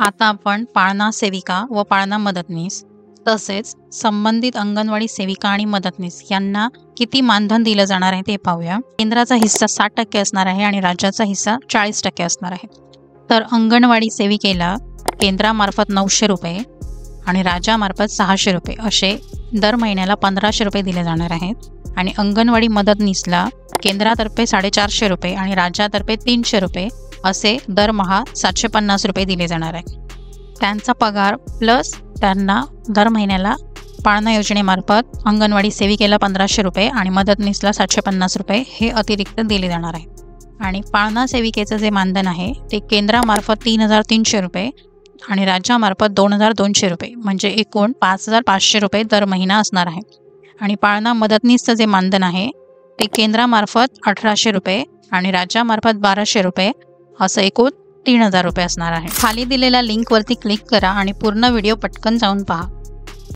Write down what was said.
आता आपण पाळणा सेविका व पाळणा मदतनीस तसेच संबंधित अंगणवाडी सेविका आणि मदतनीस यांना किती मानधन दिलं जाणार आहे ते पाहूया। केंद्राचा हिस्सा 60% असणार आहे आणि राज्याचा हिस्सा 40% असणार आहे। तर अंगणवाडी सेविकेला केंद्रामार्फत 900 रुपये आणि राज्यामार्फत 600 रुपये असे दर महिन्याला 1500 रुपये दिले जाणार आहेत आणि अंगणवाडी मदतनीसला केंद्रातर्फे 450 रुपये आणि राज्यातर्फे 300 रुपये असे दरमहा 750 रुपये दिले जाणार आहे। त्यांचा पगार प्लस त्यांना दर महिन्याला पाळणा योजनेमार्फत अंगणवाडी सेविकेला 1500 रुपये आणि मदतनीसला 750 रुपये हे अतिरिक्त दिले जाणार आहे। आणि पाळणा सेविकेचं जे मानधन आहे ते केंद्रामार्फत 3300 रुपये आणि राज्यामार्फत 2200 रुपये म्हणजे एकूण 5500 रुपये दर महिना असणार आहे। आणि पाळणा मदतनीसचं जे मानधन आहे ते केंद्रामार्फत 1800 रुपये आणि राज्यामार्फत 1200 रुपये असं एकूण 3000 रुपये असणार आहे। खाली दिलेल्या लिंकवरती क्लिक करा आणि पूर्ण व्हिडिओ पटकन जाऊन पहा।